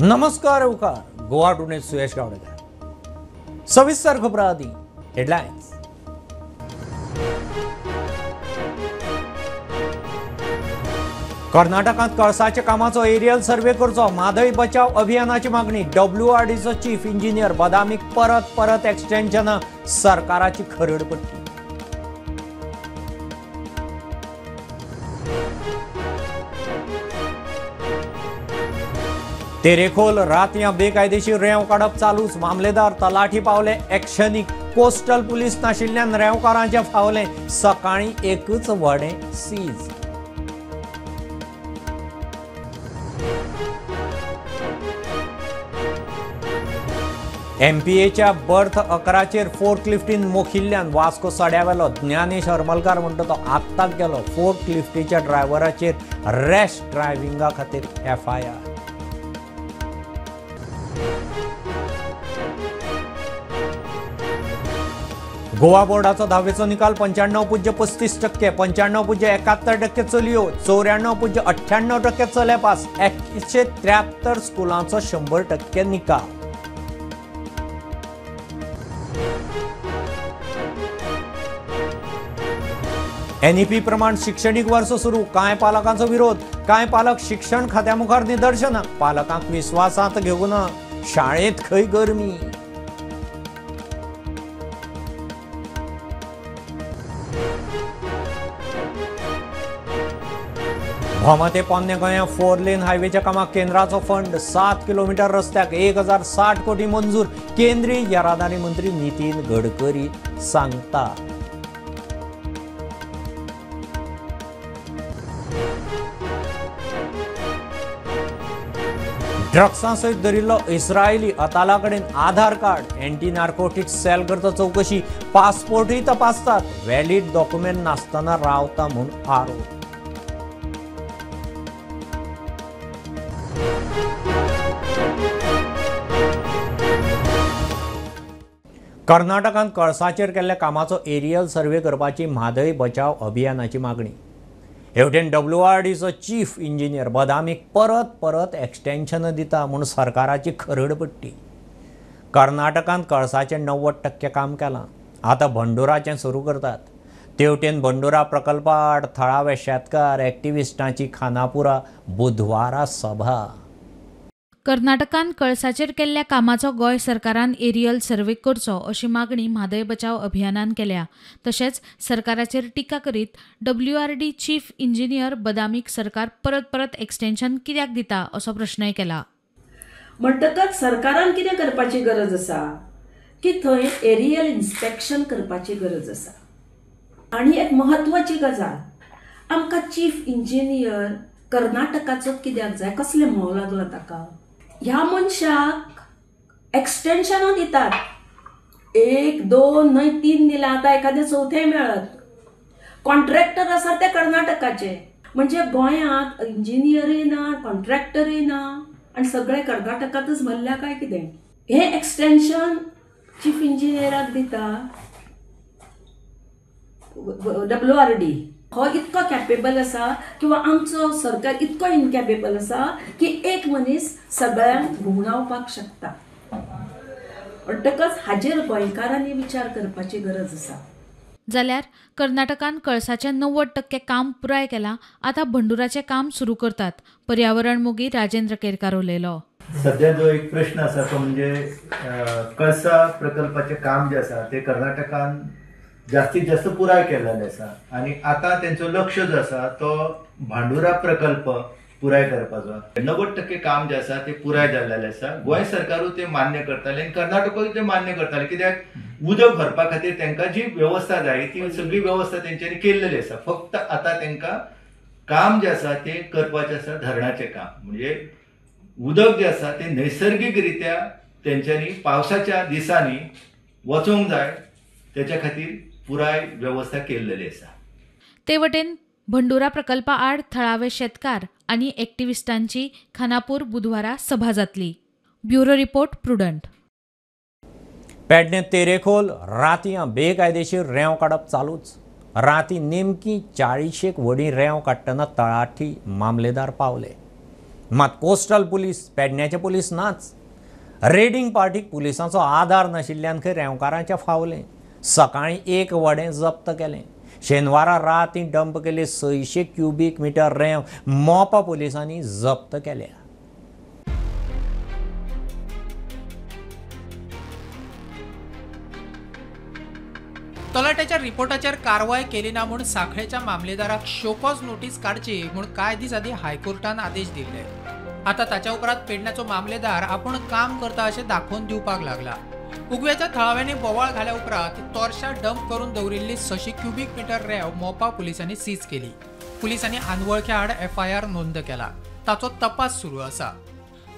नमस्कार गोवा टुडे सुयश गावडेकर सविस्तर खबरां आदी हेडलायन्स। कर्नाटकांत कळसाच्या कामाचो एरियल सर्वे करचो म्हादय बचाव अभियानाची मागणी। WRDचो चीफ इंजिनियर बदामीक परत एक्सटेन्शना सरकाराची खरडपट्टी। तेरेखोल रातया बेकायदेशीर रेंव काडप चालूच। मामलेदार तलाठी पावले एक्शनीक। कोस्टल पुलीस नाशिल्ल्यान रेंवकारांचे फावले। सकाळी एकच व्हडें सीज। MPAच्या बर्थ 11चेर फोर्कलिफ्टीन मोखिल्ल्यान वास्को सड्यावेलो ज्ञानेश हरमलकार म्हणटा तो आत्ताक गेलो। फोर्कलिफ्टीच्या ड्रायव्हराचेर रॅश ड्रायव्हिंगा खातीर FIR। गोवा बोर्डाचो 10वेचो निकाल 95.35%, 95.71% चलयो, 94.98% चले पास, 173 स्कुलांचो 100% निकाल। NEP प्रमाण शिक्षणीक वर्स सुरू। कांय पालकांचो विरोध। कांय पालक शिक्षण खात्या मुखार निदर्शनां। पालकांक विश्वासांत घेवून शाळेंत खंय गरमी। भोमा ते पोन्ने गोंया 4 लेन हायवेच्या कामाक केंद्राचो फंड। 7 किलोमीटर रस्त्याक 1060 कोटी मंजूर। केंद्रीय येरादारी मंत्री नितीन गडकरी सांगता। ड्रग्सां सयत धरिल्लो इस्रायली अताला कडेन आधार कार्ड। एंटी नार्कोटिक्स सेल करता चौकशी। पासपोर्टूय तपासतात। व्हॅलिड डॉक्युमेंट नासतना रावता म्हूण आरोप। कर्नाटकांत कळसाचेर केल्ल्या कामाचो एरियल सर्वे करपाची म्हादय बचाव अभियानाची मागणी। हेवटेन WRDचो चीफ इंजिनियर बदामीक परत एक्सटेन्शन दिता म्हूण सरकाराची खरडपट्टी। कर्नाटकांत कळसाचें 90% काम केलां। आतां भंडोराचें सुरू करतात। तेवटेन भंडोरा प्रकल्पा आड थळावे शेतकार एक्टिविस्टांची खानापुरा बुधवारा सभा। कर्नाटकांत कळसाचेर केल्ल्या कामाचो गोंय सरकारान एरियल सर्वे करचो अशी मागणी म्हादय बचाव अभियानान केल्या। तशेंच सरकाराचेर टिका करीत WRD चीफ इंजिनियर बदामीक सरकार परत एक्सटेन्शन कित्याक दिता असो प्रश्नय केला। म्हणटकच सरकारान कितें करपाची गरज आसा की थंय एरियल इन्स्पेक्शन करपाची गरज आसा। आनी एक महत्वाची गजाल आमकां चीफ इंजिनियर कर्नाटकाचो कित्याक जाय, कसले मोह लागला ताका। ह्या मनशाक एक्सटेन्शनां दितात। 1, 2 न्हय 3 दिला, आतां एखादे चौथे मेळत। कॉन्ट्रॅक्टर आसा ते कर्नाटकाचे। म्हणजे गोंयांत इंजिनियरूय ना, कॉन्ट्रॅक्टरूय ना आनी सगळे कर्नाटकांतच भरल्या काय कितें। हे एक्सटेन्शन चीफ इंजिनियराक दिता WRD। हो इतको कॅपेबल आसा किंवा आमचो सरकार इतको इनकॅपेबल आसा की एक मनीस सगळ्यांक घुवणावपाक शकता। म्हणटकच हाजेर गोंयकारांनी विचार करपाची गरज आसा। जाल्यार कर्नाटकान कळसाचें 90% काम पुराय केलां। आतां भंडुराचें काम सुरू करतात। पर्यावरण मोगी राजेंद्र केरकार उलयलो। सध्या जो एक प्रश्न आसा तो म्हणजे कळसा प्रकल्पाचें काम जे आसा ते कर्नाटकान जास्तीत जास्त पुराय केलेले आसा आणि आता त्यांचं लक्ष जो आसा तो भांडुरा प्रकल्प पुराय करपाचो। 90% काम जे आसा ते पुराय जाल्लेले आसा। गोंय सरकारूय ते मान्य करताले आणि कर्नाटकूय ते मान्य करताले, कित्याक उदक भरपा खातीर तांकां जी व्यवस्था जाय ती सगळी व्यवस्था तेंच्यांनी केल्लेली आसा। फक्त आता तांकां काम जे आसा ते करपाचें आसा धरणाचें काम। म्हणजे उदक जे आसा ते नैसर्गिक रित्या तेंच्यांनी पावसाच्या दिसांनी वचोंक जाय, त्याच्या खातीर पुराय व्यवस्था केल्लेली आसा। ते वटेन भंडुरा प्रकल्पा आड थळावे शेतकार आणि एक्टिविस्टांची खानापूर बुधवारा सभा जातली। Bureau report Prudent. पेडणे तेरेखोल रातया बेकायदेशीर रेंव काडप चालूच। राती नेमकी 40 व्हडी रेंव काडटना तळाठी मामलेदार पावले। मात कोस्टल पुलीस पेडण्याचे पुलीस नाच. रेडिंग पार्टीक पुलिसांचो आधार नाशिल्ल्यान खंय रेंवकारांच्या फावलें. सकाळीं 1 वडें जप्त केलें. शेनवारा रातीं डंप केले 600 क्युबिक मिटर रेंव मोपा पुलिसांनी जप्त केल्या. तलाट्याच्या रिपोर्टाचेर कारवाय केली ना म्हूण सांखळेच्या मामलेदाराक शोकॉज नोटीस काडची म्हूण कांय दीस आदीं हायकोर्टान आदेश दिल्ले. आतां ताच्या उपरांत पेडण्याचो मामलेदार आपूण काम करता अशें दाखोवन दिवपाक लागला. उगव्याच्या थळाव्यांनी बोवाळ घाल्या उपरांत तोरशा डंप करून दवरिल्ली 600 क्युबिक मिटर रेंव मोपा पुलिसांनी सीज केली. पुलिसांनी आनवळख्या आड FIR नोंद केला. ताचो तपास सुरू आसा.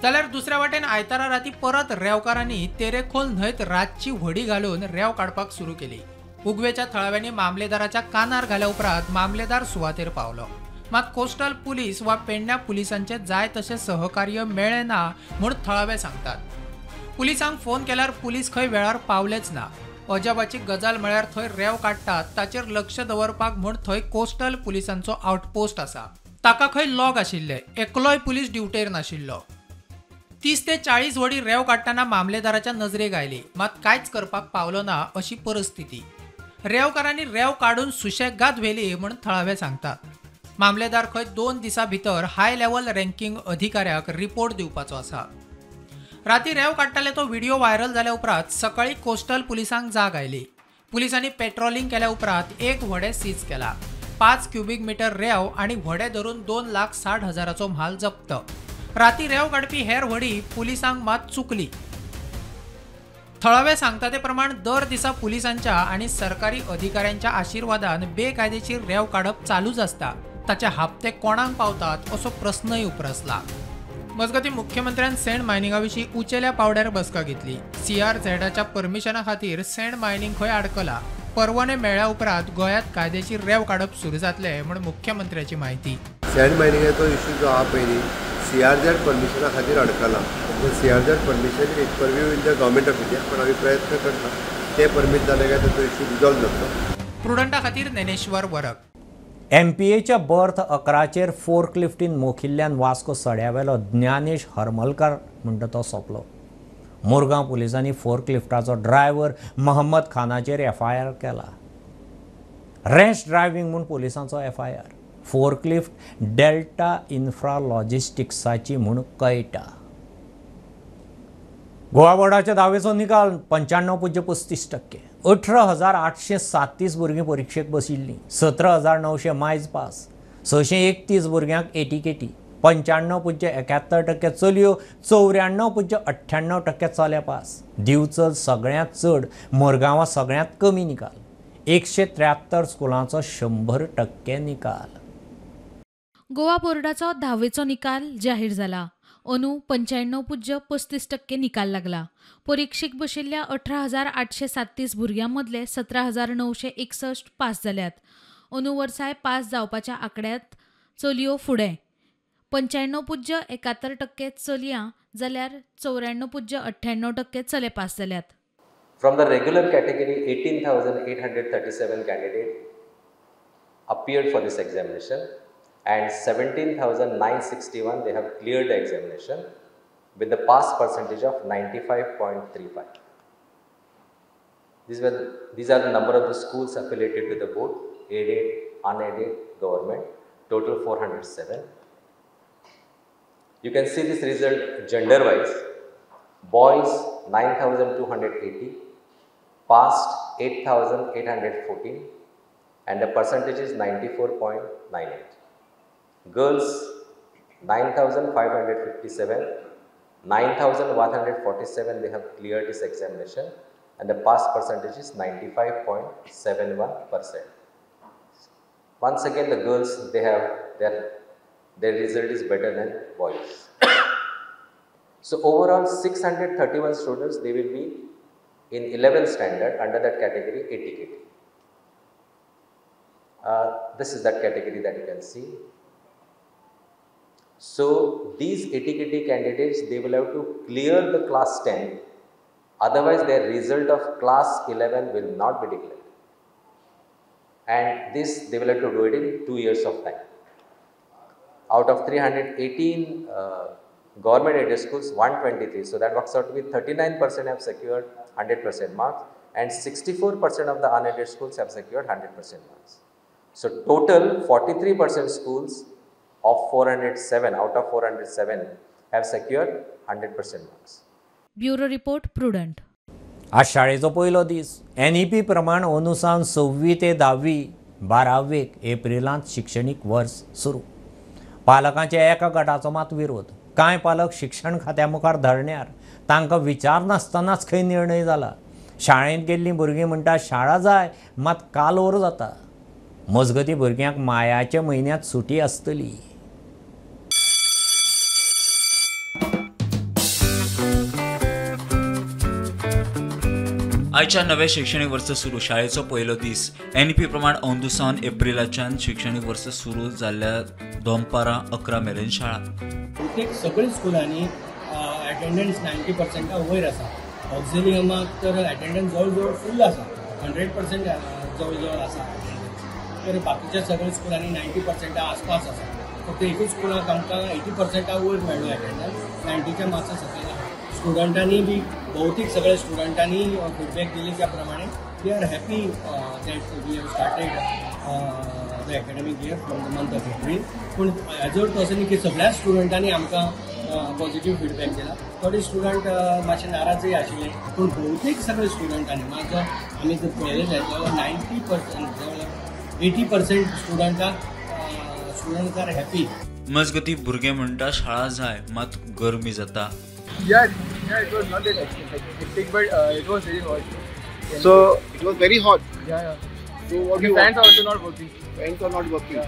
जाल्यार दुसऱ्या वाटेन आयतारा राती परत रेंवकारांनी तेरेखोल न्हंयत रातची व्हडी घालून रेंव काडपाक सुरू केली. उगवेच्या थळाव्यांनी मामलेदाराच्या कानार घाल्या उपरांत मामलेदार सुवातेर पावलो. मात कोस्टल पुलीस वा पेडण्या पुलिसांचे जाय तशें सहकार्य मेळ्ळें ना म्हूण थळावे सांगतात. पुलिसांक फोन केल्यार पुलीस खंय वेळार पावलेच ना. अजापाची गजाल म्हळ्यार थंय रेंव काडटात ताचेर लक्ष दवरपाक म्हूण थंय कोस्टल पुलिसांचो आउटपोस्ट आसा. ताका खंय लॉग आशिल्ले. एकलोय पुलीस ड्युटेर नाशिल्लो. 30 ते 40 व्हडी रेंव काडटना मामलेदाराच्या नजरेक आयली. मात कांयच करपाक पावलो ना अशी परिस्थिती. रेंवकारांनी रेंव काडून सुशेगाद व्हेली म्हूण थळावे सांगतात. मामलेदार खंय 2 दिसां भितर हाय लेवल रँकिंग अधिकाऱ्याक रिपोर्ट दिवपाचो आसा. राती रेंव काडटाले तो व्हिडिओ व्हायरल जाल्या उपरांत सकाळीं कोस्टल पुलिसांक जाग आयली. पुलिसांनी पेट्रोलिंग केल्या उपरांत 1 व्हडें सीज केला. 5 क्युबिक मिटर रेंव आनी व्हडें धरून 2,60,000चो म्हाल जप्त. राती रेंव काडपी हेर व्हडी पुलिसांक मात चुकली. थळावे सांगता ते प्रमाण दर दिसा पुलिसांच्या आनी सरकारी अधिकाऱ्यांच्या आशिर्वादान बेकायदेशीर रेंव काडप चालूच आसता. ताचे हप्ते कोणाक पावतात असो प्रस्नय उपरासला. मजगतीं मुख्यमंत्र्यान सँड मायनिंगा विशीं उंचेल्या पावड्यार बसका घेतली. CRZच्या परमिशना खातीर सँड मायनिंग खंय आडकला. परवाने मेळ्ळ्या उपरांत गोंयांत कायदेशीर रेंव काडप सुरू जातले म्हूण मुख्यमंत्र्याची म्हायती. सँड मायनिंगाचो इश्यू जो आहा पयलीं CRZ परमिशना खातीर अडकला. CRZ permission it purview in the government of India. पण आमी प्रयत्न करता ते परमीट जाले काय तो इश्यू रिजॉल्व जातलो. प्रुडंटा खातीर ज्ञानेश्वर वरक. MPAच्या बर्थ 11चेर फोर्कलिफ्टीन मोखिल्ल्यान वास्को सड्यावेलो ज्ञानेश हरमलकार म्हणटा तो सोंपलो. मुरगांव पुलिसांनी फोर्कलिफ्टाचो ड्रायव्हर महम्मद खानाचेर FIR केला. रॅश ड्रायव्हिंग म्हूण पुलिसांचो FIR. फोर्कलिफ्ट डेल्टा इन्फ्रा लॉजिस्टिक्साची म्हूण कळटा. गोवा बोर्डाच्या 10वेचो निकाल 95.35%. 18,837 भुरगीं परिक्षेक बशिल्लीं. 17,900 मायज पास. 631 भुरग्यांक एटीकेटी. 95.71% चलयो. 94.98% चले पास. दिवचल सगळ्यांत चड. मुरगांवां सगळ्यांत कमी निकाल. 173 स्कुलांचो 100% निकाल. गोवा बोर्डाचो 10वेचो निकाल जाहीर जाला. अंदू 95.35% निकाल लागला. परीक्षेक बशिल्ल्या 18,837 भुरग्यां मदले 17,961 पास जाल्यात. अंदू वर्साय पास जावपाच्या आंकड्यांत चलयो फुडें. 95.71% चलयां जाल्यार 94.98% चले पास जाल्यात. From the regular category, 18,837 candidates appeared for this examination and 17,961 they have cleared the examination with the pass percentage of 95.35. These are the number of the schools affiliated to the board, aided, unaided, government, total 407. You can see this result gender wise. Boys 9,280, passed 8,814 and the percentage is 94.98. Girls 9,557, 9,147 they have cleared this examination and the pass percentage is 95.71%. Once again the girls their result is better than boys. So overall 631 students they will be in 11th standard under that category ATKT. This is that category that you can see. So these ATKT candidates they will have to clear the class 10, otherwise their result of class 11 will not be declared. And this they will have to do it in 2 years of time. Out of 318 government aided schools, 123, so that works out to be 39% have secured 100% marks, and 64% of the unaided schools have secured 100% marks. So total 43% schools of 407 out of 407 have secured 100% marks. Bureau report prudent. आज शाळेचो पयलो दीस. NEP प्रमाण अनुसार 6वी ते 10वी 12वेक एप्रिलांत शिक्षणीक वर्स सुरू. पालकांचे एका गटाचो मात विरोध. कांय पालक शिक्षण खात्या मुखार धरण्यार तांकां विचारनासतनाच खंय निर्णय जाला. शाळेंत गेल्लीं भुरगीं म्हणटा शाळा जाय मात कालोर जाता. मजगतीं भुरग्यांक मायाच्या म्हयन्यांत सुटी आसतली. आयच्या नव्या शैक्षणिक वर्स सुरू. शाळेचो पयलो दीस. NEP प्रमाण अंदुसावन एप्रिलाच्यान शिक्षणीक वर्स सुरू जाल्ल्या दनपारां 11 मेरेन शाळा. प्रत्येक सगळ्या स्कुलांनी एटेंडन्स 90% वयर आसा. ऑक्झिलियमाक तर एटेंडन्स जवळ जवळ फुल आसा. 100% जवळ जवळ आसा एटेंडन्स. तर बाकीच्या सगळ्या स्कुलांनी 90% आसपास आसा. फक्त एकूच स्कुलाक आमकां 80% वयर मेळ्ळो एटेंडन्स. 90च्या मातसो सकयल आसा. स्टुडंटांनी बी भौतीक सगळ्या स्टुडंटांनी फीडबॅक दिले त्या प्रमाणे we are happy that we have started the academic year from the month of April. पूण हेजो अर्थ असो न्ही की सगळ्या स्टुडंटांनी आमकां पॉझिटिव्ह फीडबॅक दिला. थोडे स्टुडंट मातशे नाराजूय आशिल्ले पूण भौतीक सगळे स्टुडंटांनी म्हाजो आमी जर पळयलें जाल्यार 90% जवळ 80% स्टुडंट्स आर हॅपी. मजगतीं भुरगे म्हणटा शाळा जाय मात गरमी जाता. Yeah, it was not that hectic, but it was very hot. So it was very hot. Yeah. So what The fans are also not working. Fans are not working.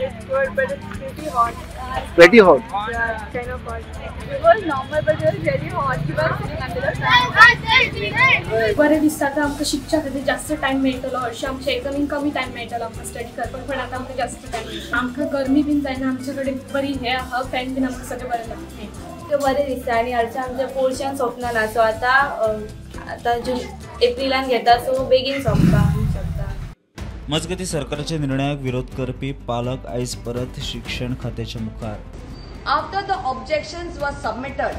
It's good, but it's pretty hot. Pretty hot. Yeah, it's kind of hot. It was normal, but it was very hot. We were sitting under the fan. बरें दिसता आतां आमकां शिकच्या खातीर जास्त time मेळटलो. हरशीं आमच्या एकामीन कमी टायम मेळटलो आमकां स्टडी करपाक, पण आतां आमकां जास्त टायम. आमकां गरमी बीन जायना. आमचे कडेन बरी हे आहा फॅन बीन आमकां सगळें बरें लागता. बरें दिसता आनी हरशीं आमच्या पोर्शन सोंपना ना. सो आतां जून एप्रिलान घेता सो बेगीन सोंपता. मजगतीं सरकाराच्या निर्णयाक विरोध करपी पालक आयज परत शिक्षण खात्याच्या मुखार. After the objections were submitted,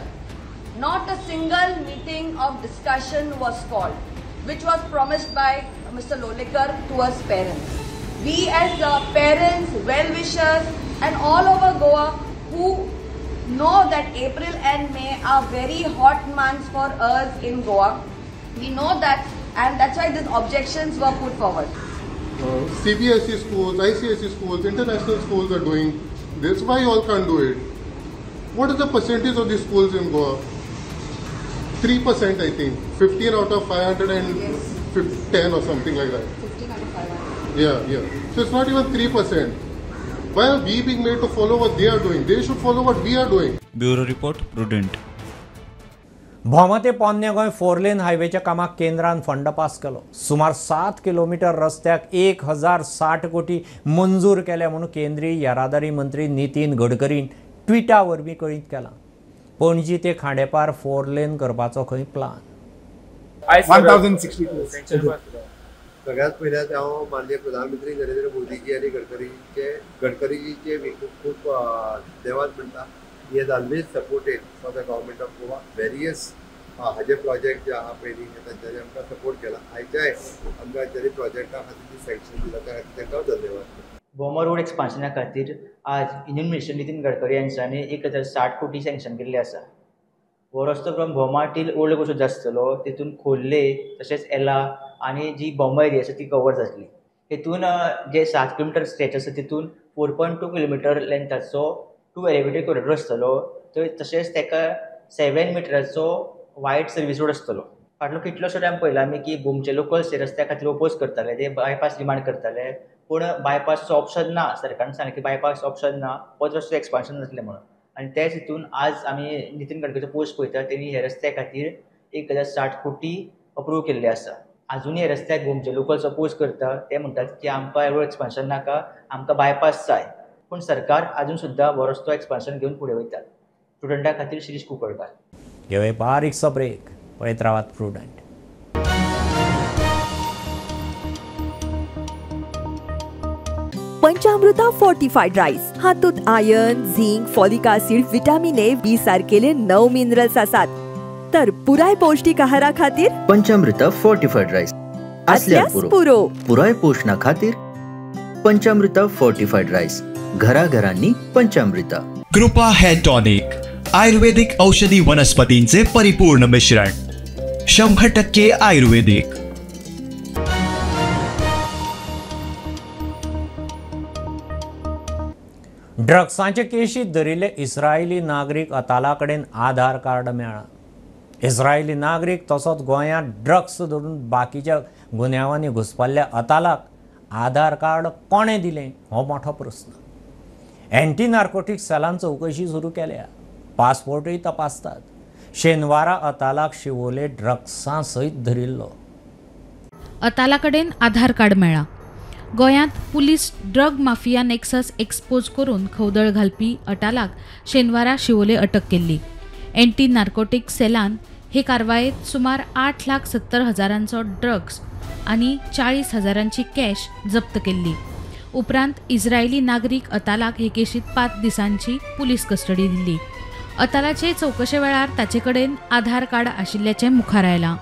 not a single meeting of discussion was called, which was promised by Mr. Lolekar to us parents. We as parents, well-wishers and all over Goa who know that April and May are very hot months for us in Goa. We know that, and that's why these objections were put forward. CBSE schools, ICSE schools, international schools are doing this. Why you all can't do it? What is the percentage of these schools in Goa? 3%, I think. 15 out of 510 or something like that. 15 out of 500. Yeah. So it's not even 3%. Why are we being made to follow what they are doing? They should follow what we are doing. Bureau report prudent. Bhoma ते पोन्ने गोंय 4 लेन हायवेच्या कामाक केंद्रान fund pass केलो. सुमार 7 kilometre रस्त्याक 1060 कोटी मंजूर केल्या म्हणून केंद्रीय येरादारी मंत्री नितीन गडकरीन ट्विटा वरवीं कळीत केलां. पणजी ते खांडेपार 4 लेन करपाचो खंय प्लान. 1062. सगळ्यात पहिल्यांदा हांव माननीय प्रधानमंत्री नरेंद्र मोदीजी आणि गडकरीजीचे खूप धन्यवाद म्हणटा. He has always supported for the government of Goa various हाजे प्रोजेक्ट जे आहा पयलीं तांच्यानी आमकां सपोर्ट केला. आयच्याय आमकां जरी प्रोजेक्टा खातीर जी सँक्शन दिला त्या खातीर तांकां धन्यवाद. भोमा रोड एक्सपान्शना खातीर आज इंजिन मिनिस्टर नितीन गडकरी यांच्यानी 1060 कोटी सँक्शन केल्ले आसा. हो रस्तो फ्रॉम भोमा टील ओल्ड गोष्ट आसतलो. तितून खोर्ले तशेंच एला आनी जी भोमा एरिया आसा ती कवर जातली. हेतून जे 7 किलोमीटर स्ट्रेच आसा तितून 4.2 किलोमीटर लेंथाचो 2 एलिवेटेड कॉरिडॉर आसतलो. तशेंच ताका 7 मिटराचो वायड सर्वीस रोड आसतलो. फाटलो कितलोसो टायम पयला आमी की भोमचे लोकल्स रस्त्या खातीर ओपोज करताले, ते बायपास डिमांड करताले. पूण बायपासचो ऑप्शन ना. सरकारान सांगलें की बायपास ऑप्शन ना, होच रस्तो एक्सपान्शन जातलें म्हणून. आनी तेच हितून आज आमी नितीन गडकरीचो पोस्ट पळयता. तेणी हे रस्त्या खातीर 1060 कोटी अप्रूव केल्ले आसा. आजुनूय हे रस्त्याक भोमचे लोकल्स अपोज करता. ते म्हणटात की आमकां रोड एक्सपान्शन नाका, आमकां बायपास जाय. पूण सरकार आजून सुद्दां हो रस्तो एक्सपान्शन घेवन फुडें वयता. स्टुडंटा खातीर शिरीष कुंकळकार. घेवया बारीकसो ब्रेक. पळयत रावात प्रुडंट. पंचामृता फोर्टिफाईड राईस. हातूंत iron, zinc, folic acid, vitamin A, B सारकेले 9 मिनरल्स आसात. तर पुराय पौष्टिक आहारा खातीर पंचामृता फोर्टिफाईड राईस असल्यास पुरो. पुराय पोषणा खातीर पंचामृता फोर्टिफाईड राईस. घराघरांनी पंचामृता. कृपा हेअर टॉनिक, आयुर्वेदिक औषधी वनस्पतींचे परिपूर्ण मिश्रण, 100% आयुर्वेदिक. ड्रग्सांचे केशीत धरिल्ले इस्रायली नागरीक अताला कडेन आधार कार्ड मेळ्ळा. इस्रायली नागरीक तसोच गोंयांत ड्रग्स धरून बाकीच्या गुन्यांवांनी घुसपल्ल्या अतालाक आधार कार्ड कोणें दिलें हो मोठो प्रस्न. एंटी नार्कोटिक्स सेलान चवकशी सुरू केल्या. पासपोर्टूय तपासतात. शेनवारा अतालाक शिवोले ड्रग्सां सयत धरिल्लो. अताला कडेन आधार कार्ड मेळ्ळा. गोंयांत police drug mafia nexus expose करून खवदळ घालपी अटालाक शेनवारा शिवोले अटक केल्ली. एंटी नार्कोटिक्स सेलान हे कारवायेत सुमार 8,70,000 ड्रग्स आनी 40,000 कॅश जप्त केल्ली. उपरांत इस्रायली नागरीक अतालाक हे केशीत 5 दिसांची पुलीस कस्टडी दिल्ली. अतालाचे चवकशे वेळार ताचे कडेन आधार कार्ड आशिल्ल्याचें मुखार आयलां.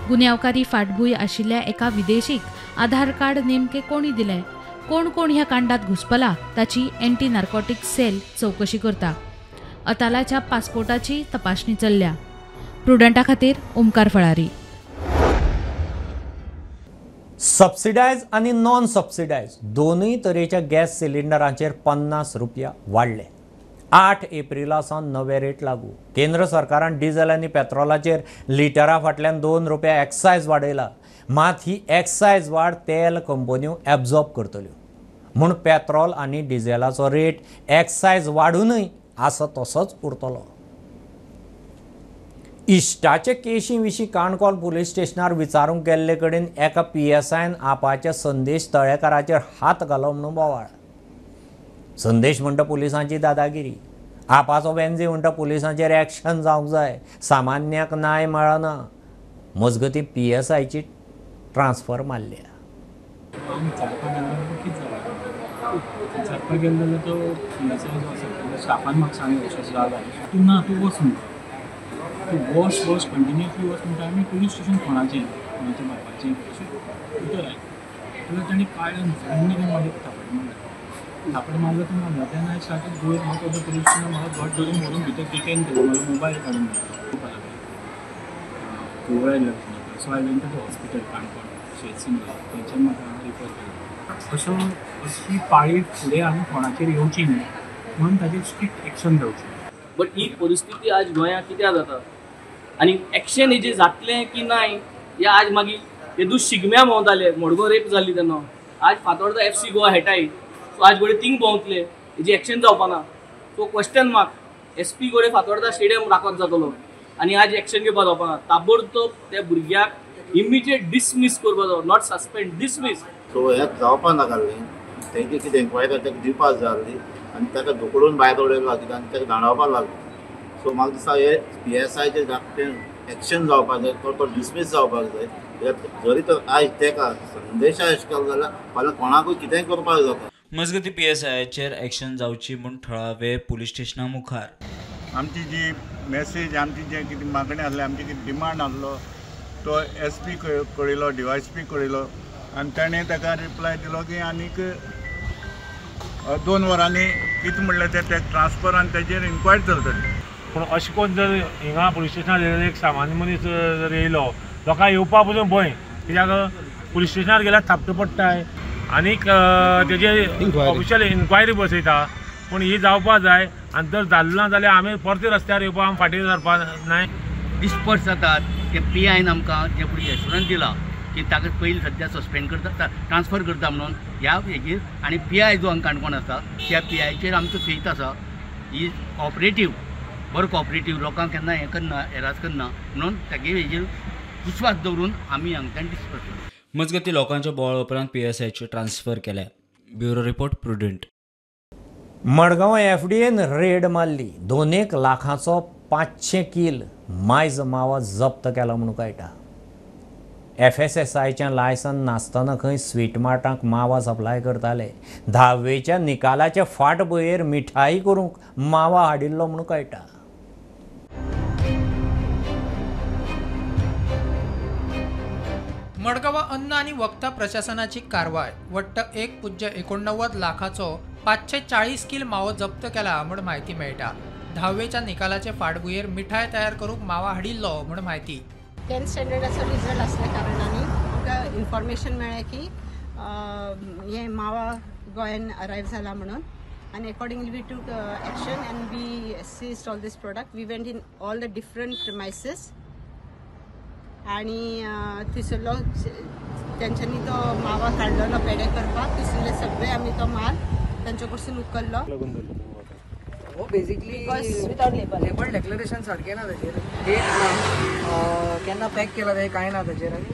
गुन्यांवकारी फाटभूंय आशिल्ल्या एका विदेशीक आधार कार्ड नेमके कोणी दिलें, कोण कोण ह्या कांडात घुसपला ताची एंटी नार्कोटिक्स सेल चवकशी करता. अतालाच्या पासपोर्टाची तपासणी चल्ल्या. प्रुडंटा खातीर ओमकार फळारी. सबसिडायज आनी नॉन सबसिडायज दोनूय तरेच्या गॅस सिलिंडरांचेर ₹50 वाडले. 8 एप्रिला सावन नवे रेट लागू. केंद्र सरकारान डिझेल आनी पेट्रोलाचेर लिटरा फाटल्यान ₹2 एक्सायज वाडयला. मात ही एक्सायज वाड तेल कंपन्यो एब्झॉर्ब करतल्यो म्हूण पेट्रोल आनी डिझेलाचो रेट एक्सायज वाडूनय आसा तसोच उरतलो. इश्टाचे केशी विशीं काणकोण पुलीस स्टेशनार विचारूंक गेल्ले कडेन एका PSIन आपाचे संदेश तळेकाराचेर हात घालो म्हणून बोवाळ. संदेश म्हणटा पुलिसांची दादागिरी. आपाचो वेंजी म्हणटा पुलिसांचेर एक्शन जावंक जाय. सामान्याक न्याय मेळना. मजगतीं PSIची ट्रान्सफर मारल्या. विचारपाक गेलो जाल्यार तो PSI जो आसा स्टाफान म्हाका सांगलें अशें जालां. तूं ना तूं वच म्हणटा. तूं वच कंटिन्युअसली वच म्हणटा. आमी पुलीस स्टेशन कोणाचें मारपाचें अशें उतर आयलें. जाल्यार ताणें काळ्यान झडून मागीर थापड मारलो तो मारलो. तेन्ना हांवें स्टार्टेड गोंय हांव तो पुलीस स्टेशनान म्हाका घट धरून व्हरून भितर डिटेन केलो. म्हाजो मोबायल काडून दिलो. सो हांवें वेंट टू हॉस्पिटल काणकोण शेतसिंगा. थंयच्यान म्हाका रिफर केलो. अशी पाळी फुडें आनी कोणाचेर येवची न्ही म्हणून ताचेर स्ट्रिक्ट एक्शन घेवचें. बट ही परिस्थिती आज गोंयांत कित्याक जाता आनी एक्शन हेजेर जातलें की नाय हें आज मागीर हे दीस शिगम्या भोंवताले. मडगो रेप जाल्ली तेन्ना आज फातोर्डा FC गोवा हेटाय. सो आज घोडे थिंग भोंवतले हेजें एक्शन जावपाना. सो क्वेश्चन मार्क SP घोडे फातोर्डा स्टेडियम राखत जातलो आनी आज एक्शन घेवपा जावपाना. ताबडतोब त्या भुरग्याक इमिजिएट डिसमीस करपा जाय. Not suspend, dismiss. सो हें जावपा नाकाल्लें. तेंची कितें एन्क्वायरी ताका दिवपाक जाय आसली आनी ताका धुकलून भायर उडयलो आनी ताका धांडावपाक लागलो. सो म्हाका दिसता हे PSIचेर तें एक्शन जावपाक जाय. तो डिसमीस जावपाक जाय. जरी तर आयज तेका संदेश अशें केलो जाल्यार फाल्यां कोणाकूय कितेंय करपाक जाता. मजगतीं PSIचेर एक्शन जावची म्हूण थळावे पुलीस स्टेशना मुखार. आमची जी मेसेज, आमची जे कितें मागणी आसली, आमची कितें डिमांड आसलो तो SP कळयलो, DYSP कळयलो आनी ताणें ताका रिप्लाय दिलो की आनीक 2 वरांनी कितें म्हणलें तें ट्रान्सफर आनी तेजेर इन्क्वायरी चलतली. पूण अशें करून जर हिंगा पुलीस स्टेशनार एक सामान्य मनीस जर येयलो लोकांक येवपा पसून भंय. कित्याक पुलीस स्टेशनार गेल्यार थापट पडटाय आनीक तेजेर ऑफिशियल इन्क्वायरी बसयता. पूण ही जावपा जाय आनी जर जालें ना जाल्यार आमी परते रस्त्यार येवपा आमी फाटीं सरपा नाय. डिस्पर्स जातात. ते PIन आमकां जे पळय एश्युरन्स दिला की ताका पयलीं सद्या सस्पेंड करता, ट्रान्सफर करता म्हणून ह्या हेजेर. आनी PI जो हांगा काणकोण आसा त्या PIचेर आमचो फेथ आसा. ही कॉपरेटीव, बरो कॉपरेटीव, लोकांक केन्ना हें करना, हेरास करना म्हणून तागे हेजेर विश्वास दवरून आमी हांगच्यान डिस्पर्स करता. मजगतीं लोकांच्या बोवाळ उपरांत PSIचेर ट्रान्सफर केल्या. Bureau report Prudent. मडगांव FDAन रेड मारली. 2 लाखांचो 500 किल मायज मावा जप्त केला म्हणून कळटा. FSSAयचें लायसन नासतना खंय स्वीट मार्टांक मावा सप्लाय करताले. 10वेच्या निकालाचे फाटभुंयेर मिठाई करूंक मावा हाडिल्लो म्हूण कळटा. मडगांवां अन्न आनी वखदां प्रशासनाची कारवाय. वट्ट 1.89 लाखाचो 540 किल मावो जप्त केला म्हूण म्हायती मेळटा. 10वेच्या निकालाचे फाटभुंयेर मिठाय तयार करूंक मावा हाडिल्लो म्हूण म्हायती. 10th स्टँडर्डाचो रिजल्ट आसल्या कारणान आमकां इन्फॉर्मेशन मेळ्ळें की हें मावा गोंयान अरायव जाला म्हणून. आनी accordingly we took action and we seized all these product. We went in all the different premises आनी थंयसरलो तेंच्यांनी तो मावा काडलेलो पेडे करपाक. थंयसरले सगळे आमी तो माल तांचे कडसून उखल्लो. हो बेसिकली लेबल डेक्लरेशन सारकें ना ताचेर. डेट केन्ना पॅक केला तें कांय ना ताचेर. आनी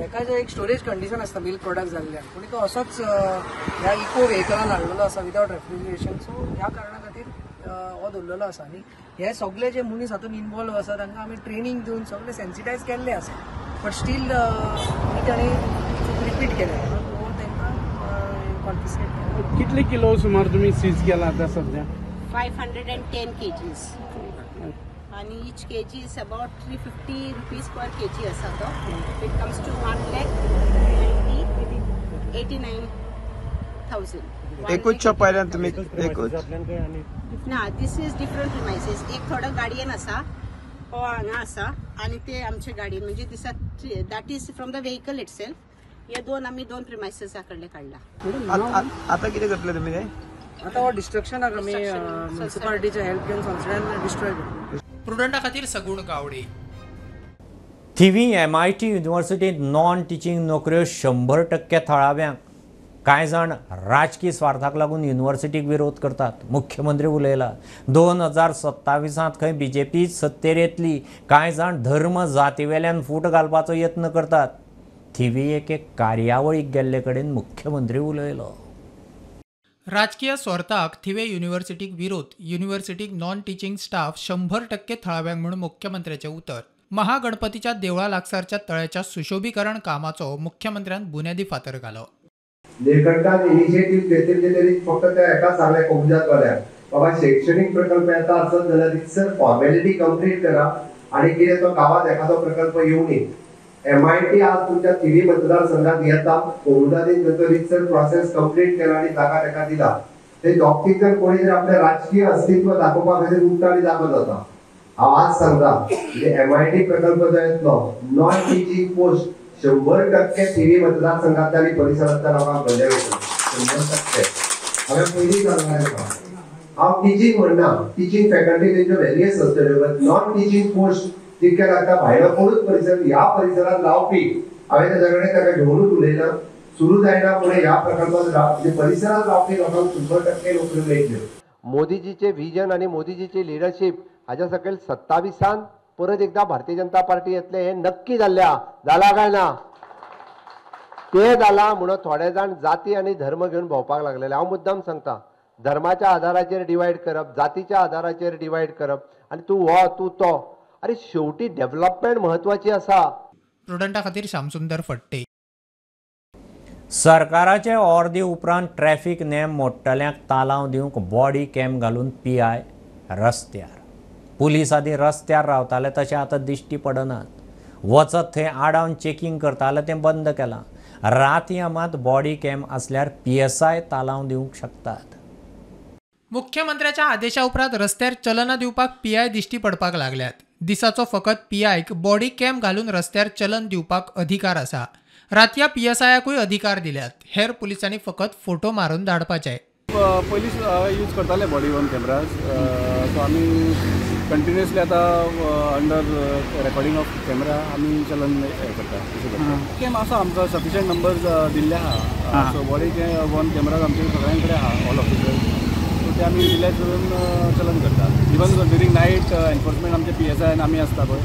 हेका जो एक स्टोरेज कंडिशन आसता मिल्क प्रोडक्ट जाल्ल्यान, पूण तो असोच ह्या इको व्हेकलान हाडलेलो आसा विदाउट रेफ्रिजरेशन. सो ह्या कारणां खातीर हो दवरलेलो आसा. आनी हे सगळे जे मनीस हातून इनवॉल्व आसा तांकां आमी ट्रेनिंग दिवन सगळे सेन्सिटायज केल्ले आसा. बट स्टील ताणें रिपीट केले. तांकां कॉन्फिस्केट केले. कितले किलो सुमार तुमी सीज केला आतां सध्या? 510 kgs आणि each kg is about 350 rupees per kg असा तो. It comes to 1,89,000. एकूच छपायल्यान तुमी एकूच ना. दिस इज डिफरंट प्रिमायसीस. एक थोडो गाडयेन आसा, हो हांगा आसा आनी ते आमचे गाडयेन म्हणजे दिसा that is from the vehicle itself. हे आमी दोन प्रिमायसीसा कडले काडला. आता कितें करतले तुमी ते? आता हो डिस्ट्रक्शनाक आमी म्युनिसिपालिटीच्या हेल्प घेवन संस्थान डिस्ट्रॉय करतले. प्रुडंटा खातीर सगूण गावडे. थिवी MIT युनिव्हर्सिटींत नॉन टिचींग नोकऱ्यो 100% थळाव्यांक. कांय जाण राजकीय स्वार्थाक लागून युनिव्हर्सिटीक विरोध करतात. मुख्यमंत्री उलयला. 2027 खंय BJP सत्तेर येतली. कांय जाण धर्म जातीवेल्यान फूट घालपाचो यत्न करतात. थिवी एक कार्यावळीक गेल्ले कडेन मुख्यमंत्री उलयलो. राजकीय स्वार्थाक थिवे युनिव्हर्सिटीक विरोध. युनिव्हर्सिटीक नॉन टिचींग स्टाफ 100% थळाव्यांक म्हणून मुख्यमंत्र्याचे उतर. महागणपतीच्या देवळा लागसारच्या तळ्याच्या सुशोभीकरण कामाचो मुख्यमंत्र्यान बुन्यादी फातर घालो. निळकंठान इनिशिएटिव्ह घेतले तरी फक्त त्या एका सांगल्या कोमजात वाल्याक बाबा शैक्षणिक प्रकल्प येता आसत जाल्यार रितसर फॉर्मेलिटी कंप्लीट करा आणि कितें तो गावात एखादो प्रकल्प येऊ नये. MIT आज तुमच्या थिवी मतदारसंघात येता. कोमुदानीन तो रितसर प्रोसेस कंप्लीट केला आणि जागा तेका दिला. ते बाबतीत जर कोणी जर आपले राजकीय अस्तित्व दाखोवपा खातीर उठता आणि दाखवत जाता. हांव आज सांगता म्हणजे MIT प्रकल्प जो येतलो नॉन टिचींग पोस्ट 100% थिवी मतदारसंघातल्या आणि परिसरातल्या लोकांक भरले वयतले. 100%. हांवें पयलीं सांगलें हांव टिचींग म्हणना. टिचींग फॅकल्टी तेंच्यो व्हेरियस आसतल्यो. नॉन टिचींग पोस्ट तितक्या लागता भायलो कोणूच परिसर ह्या परिसरात लावपी हांवें ताच्या कडेन ताका घेवनूच उलयला. सुरू जायना पुढे ह्या प्रकल्पात म्हणजे परिसरात लावपी लोकांक 100% नोकऱ्यो मेळटल्यो. मोदीजीचे व्हिजन आणि मोदीजीची लिडरशिप हाच्या सकयल 27 परत एकदा भारतीय जनता पार्टी येतले हे नक्की जाला काय ना? ते जाला म्हणून थोडे जाण जाती आणि धर्म घेऊन भोंवपाक लागलेले. हांव मुद्दाम सांगता धर्माच्या आधाराचेर डिवायड करप, जातीच्या आधाराचेर डिवायड करप आणि तूं हो तूं तो. अरे शेवटी डेव्हलपमेंट महत्वाची आसा. प्रुडंटा खातीर श्यामसुंदर फडते. सरकाराचे अर्दे उपरांत ट्रॅफिक नेम मोडटल्यांक तालाव दिवंक बॉडी कॅम घालून PI रस्त्यार. पुलीस आदी रस्त्यार रावताले तशें आतां दिश्टी पडनात. वचत थंय आडावन चेकिंग करताले तें बंद केलां. राती मात बॉडी कॅम आसल्यार PSI तालाव दिवंक शकतात. मुख्यमंत्र्याच्या आदेशा उपरांत रस्त्यार चलनां दिवपाक PI दिश्टी पडपाक लागल्यात. दिसाचो फकत PIक बॉडी कॅम घालून रस्त्यार चलन दिवपाक अधिकार आसा. रातया PSIकूय अधिकार दिल्यात. हेर पुलिसांनी फकत फोटो मारून धाडपाचे. पयलींच यूज करताले बॉडी वन कॅमेराज. सो आमी कंटिन्युअसली आतां अंडर रेकॉर्डिंग ऑफ कॅमेरा आमी चलन करता. कॅम आसा आमकां सफिशियंट नंबर्स दिल्ले आहा. सो बॉडी वन कॅमेराज आमचे सगळ्यां कडेन आहा ऑल ऑफिसर्स. ते आमी रिलायज करून चलन करता. इवन ड्युरींग नायट एनफोर्समेंट आमचे PSI आमी आसता पळय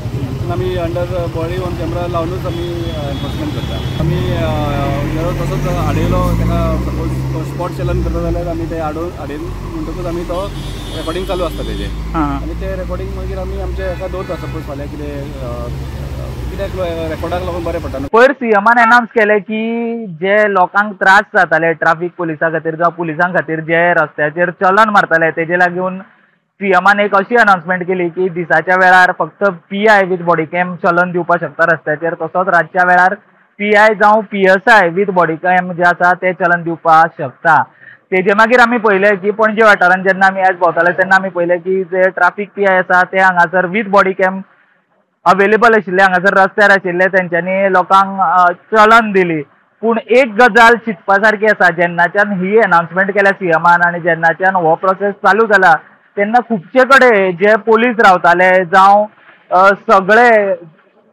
आमी अंडर बॉडी वन कॅमेरा लावनूच आमी एनफोर्समेंट करता. आमी तसोच हाडयलो ताका सपोज स्पॉट चलन करता जाल्यार आमी ते हाडून म्हणटकूच आमी तो रेकॉर्डिंग चालू आसता तेजें आनी ते रेकॉर्डिंग मागीर आमी आमचे हाका दवरता सपोज फाल्यां कित्याक रेकॉर्डाक लागून बरें पडटा न्हू. पयर सीएमान अनावन्स केले की जे लोकांक त्रास जाताले ट्राफीक पुलिसा खातीर जावं पुलिसां खातीर जे रस्त्याचेर चलन मारताले तेजे लागून सीएमान एक अशी अनावन्समेंट केली की दिसाच्या वेळार फक्त PI विथ बॉडी कॅम चलन दिवपाक शकता रस्त्याचेर, तसोच रातच्या वेळार PI जावं PSI विथ बॉडी कॅम जे आसा ते चलन दिवपाक शकता. तेजे मागीर आमी पळयलें की पणजे वाठारांत जेन्ना आमी आयज भोंवताले तेन्ना आमी पळयलें की जे ट्राफीक PI आसा ते हांगासर विथ बॉडी कॅम अवेलेबल आशिल्ले, हांगासर रस्त्यार आशिल्ले, तेंच्यांनी लोकांक चलन दिली. पूण एक गजाल चिंतपा सारकी आसा, जेन्नाच्यान ही अनावन्समेंट केल्या सीएमान आनी जेन्नाच्यान हो प्रोसेस चालू जाला तेन्ना खुबशे कडेन जे पोलीस रावताले जावं सगळे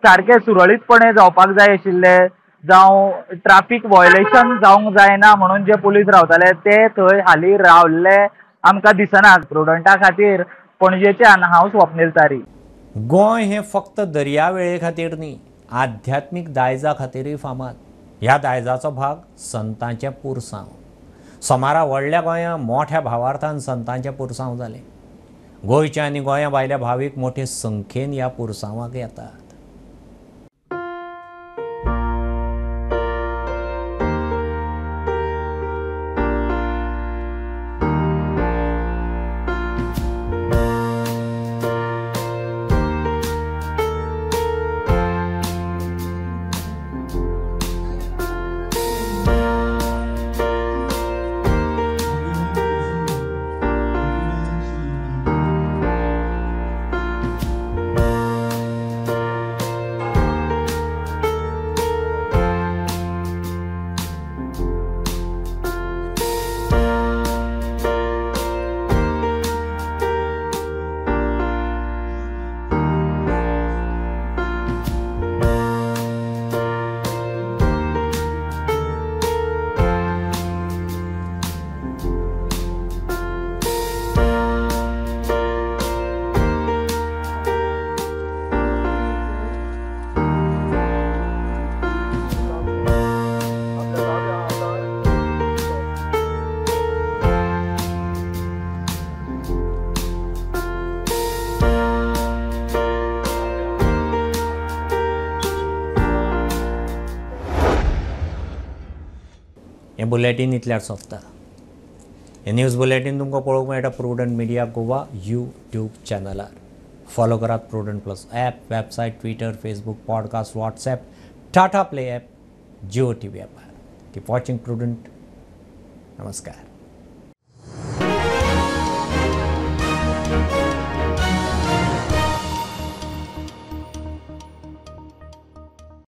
सारके सुरळीतपणे जावपाक जाय आशिल्ले जावं ट्राफीक व्हायोलेशन जावंक जायना म्हणून जे पुलीस रावताले ते थंय हालीं रावल्ले आमकां दिसना. प्रुडंटा खातीर पणजेच्यान हांव स्वप्नील तारी. गोंय हें फक्त दर्यावेळे खातीर न्ही, आध्यात्मीक दायजा खातीरय फामाद. ह्या दायजाचो भाग संतांचें पुरसांव. सोमारा व्हडल्या गोंया मोठ्या भावार्थान संतांचें पुरसांव जालें. गोंयचे आनी गोंया भायल्या भावीक मोठे संख्येन ह्या पुरसांवाक येतात. हें बुलेटीन इतल्यार सोंपता. हे न्यूज बुलेटीन तुमकां पळोवंक मेळटा प्रुडंट मिडिया गोवा यूट्यूब चॅनलार. फॉलो करात Prudent plus app, website, Twitter, Facebook, podcast, WhatsApp, Tata play app, Jio TV ॲपार. Keep watching Prudent. नमस्कार.